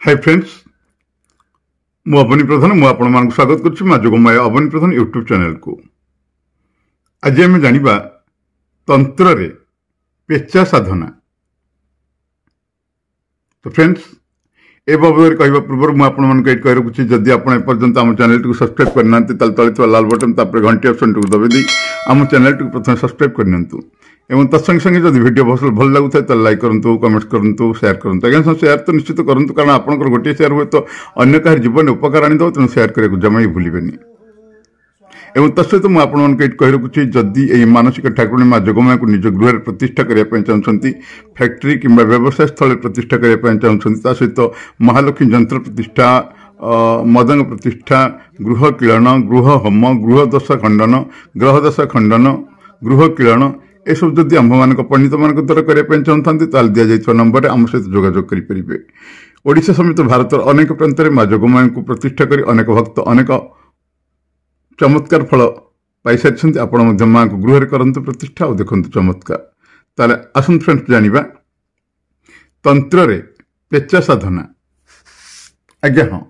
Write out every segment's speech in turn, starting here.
Hi friends मु अवनी प्रधान मुझे स्वागत करुच्ची माँ जोगमाया अवनी प्रधान यूट्यूब चैनल को। आज आम जाना तंत्र रे पेचा साधना। तो फ्रेंड्स ए बाबद कहवा पूर्व मुझे कह रखुच्छी जदि आप एपर्यंत आम चैनल टी सब्सक्राइब करना तले लाल बटन तापर घंटी ऑप्शन टी दबे आम चैनल टी प्रथम सब्सक्राइब करनी एवं तत्संगे संगे जब वीडियो भल लगुए तो लाइक करूँ कमेंट करूँ शेयर करूँ। आज्ञा शेयर तो निश्चित करूँ कारण आपंकर गोटे शेयर हुए तो अन्य कह जीवन उपकार आनीद तेणु शेयर करने जमा ही भूलें। एवं तत्सहित मुझे कह रखुच्छी जदि यही मानसिक ठाकुराणी माँ जोगमाया को निज गृह प्रतिष्ठा करने चाहते फैक्ट्री कि व्यवसाय स्थल प्रतिष्ठा करने चाहते सहित महालक्ष्मी जंत्र प्रतिष्ठा मदंग प्रतिष्ठा गृह किलन गृह होम गृह दशा खंडन ग्रह दशा खंडन गृह किलन यह सब जदि आम मान पंडित मान द्वारा करने चाहते दि जाइए नंबर आम सहित जोगाजोग करेंगे। ओडिशा समेत भारत अनेक प्रांत में माँ जोगमाया को प्रतिष्ठा कर अनेक भक्त अनेक चमत्कार फल पाई सारी आपण माँ को गृह करंतु प्रतिष्ठा और देखते चमत्कार। ताले आसन फ्रेंड्स जानिबा तंत्र रे पेचा साधना। आज्ञा हाँ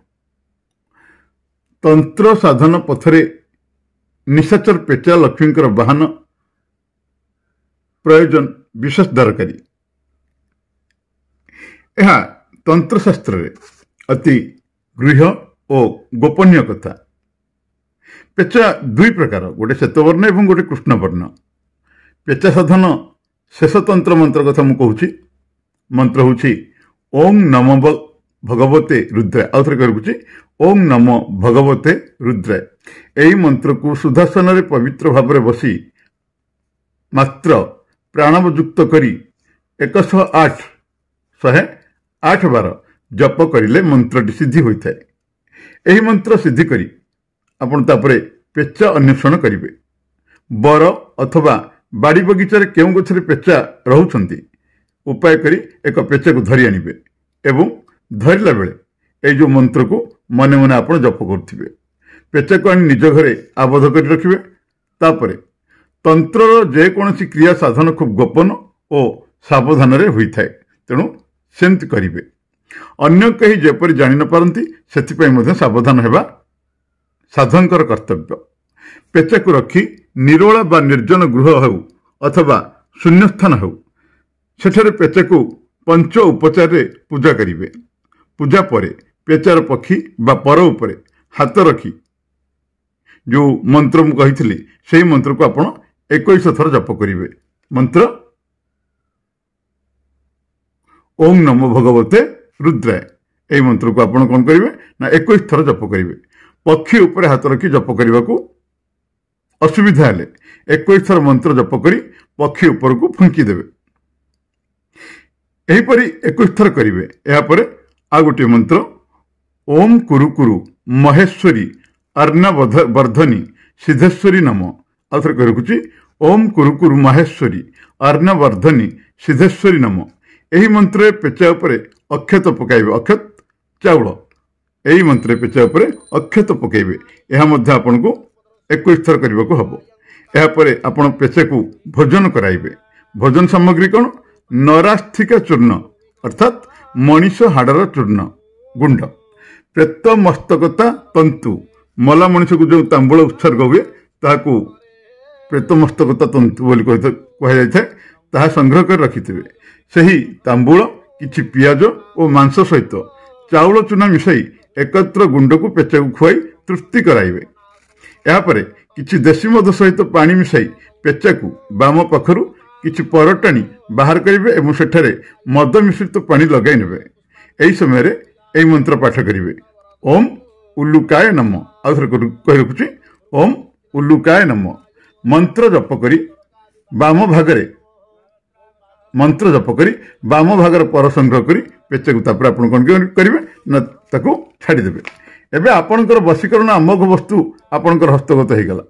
तंत्र साधन पथरे निशाचर पेचा लक्ष्मीकर वाहन प्रयोजन विशेष दरकारी। यह तंत्र शास्त्र रे अति गृह और गोपनीय कथा। पेचा दुई प्रकार गोटे श्वेतवर्ण एवं गोटे कृष्णवर्ण। पेचा साधन शेष तंत्र मंत्र कथा मु कहूँ मंत्र हूँ ओं नमो भगवते रुद्राय आउ थे कह ओं नमो भगवते रुद्राय। यही मंत्र को सुदर्शन रे पवित्र भाव में बसी मात्र प्राणवयुक्त करी 108 बार जप करिले मंत्रटी सिद्धि होता है। यही मंत्र सिद्धि करी आपण तापरे पेचा अन्वेषण करिवे। बर अथवा बाड़ी बगीचारे केउं गछरे पेचा रहुछंती उपाय करी एक पेचा को धरी आनिबे एवं धरला बेले ए जो मंत्र को मने मने आपण जप करथिबे। पेचा को आनी निज घरे आबद्ध करी रखिबे। तापरे तंत्रर जे कोनसी क्रिया साधन खूब गोपन और सावधान रे होइथाय तेणु सेमति करिवे। अन्य कहीं जेपरि जानि न पारंती सेथिपय मध्ये सावधान हेबा साधकर कर्तव्य। पेचा को रखी निरोला बा निर्जन गृह हो अथवा शून्यस्थान हो सेठरे पेचा को पंच उपचार रे पूजा करिवे। पूजा परे पेचार पक्षी बा पर उपरे हाथ रखी जो मंत्र मु कही से मंत्र को आपण 21 थर जप करिवे। मंत्र ओं नमो भगवते रुद्राय। यही मंत्र को आपण कौन करिवे ना 21 थर जप करिवे। पक्षी उपरे हाथ रखी जप करने को असुविधा हेले 21 थर मंत्र जप करी पक्षी उपर को फुंकी देवे। एहीपरि 21 थर करिवे। या परे आ गोटे मंत्र ओम कुरु कुरु महेश्वरी अर्णवर्धनी सिद्धेश्वरी नम आउ थे कह ओम कुरु कुरु महेश्वरी अर्णवर्धनी सिद्धेश्वरी नम। यही मंत्र पेचा उपरे अक्षत पकाइबे। अक्षत चाउल यही मंत्र पेचा उपरे अक्षत पकेबे। यह मध्य आपन को 21 थर करने को हबो। या परे आपण पेचा को भोजन कराइबे। भोजन सामग्री कौन नरास्थिका चूर्ण अर्थात मनीष हाड़र चूर्ण गुंड प्रेत मस्तकता तंतु मला मनीष को जो तांबूल उत्सर्ग हुए ताकू प्रेत मस्तकता तंतु बोली कह जाए संग्रह कर रखिथिबे। सही तांबूल किछि पियाज और मांस सहित चाउल चूना मिसाई एकत्र गुंड को पेचा को खुआई तृप्ति कराइबे। यापर किछि देशी मद सहित पानी मिसाई पेचा को बाम पाखरु किछि पर टाणी बाहर करेंगे और सेठारे मद मिश्रित पानी लगाई नेबे। एही समय रे एही मंत्र पाठ करेंगे ओम उल्लुकाय नम आउ थे कह रखुच्छी ओम उल्लुकाय नम। मंत्र जप करी बाम भागरे मंत्र जप करी बाम भागर पर संग्रह करी पेचा को तापर आपण कौन करेंगे ना ताकू छाड़ीदेवे। एबे आपणकर वशीकरण अमोघ वस्तु आपणकर हस्तगत हो गला।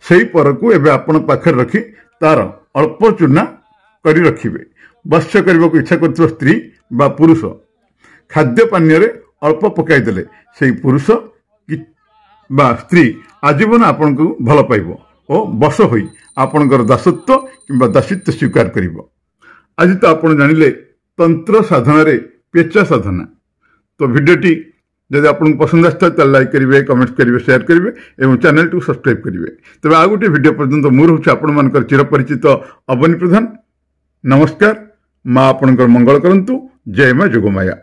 सेही पर को एबे आपण पाखर रखी तार अल्प चूना करी रखिबे। वश्य करने को इच्छा करथिबा स्त्री बा पुरुष खाद्य पानीय रे अल्प पकाई देले सेही पुरुष बा स्त्री आजीवन आपण को भल पाइबो और बस होई आपणकर दासत्व किंबा दासित्व स्वीकार करिबो। आज तो आपण जानिले तंत्र साधना रे पेचा साधना। तो भिडटी जदि आपको पसंद आए तो लाइक करेंगे, कमेंट करेंगे, शेयर करेंगे और चैनल को सब्सक्राइब करेंगे। तेज आ गोटे भिडियो पर्यंत मुझे आपण चिरपरिचित अवनी प्रधान। नमस्कार। माँ आपणकर मंगल करंतु। जय माँ जोगमाया।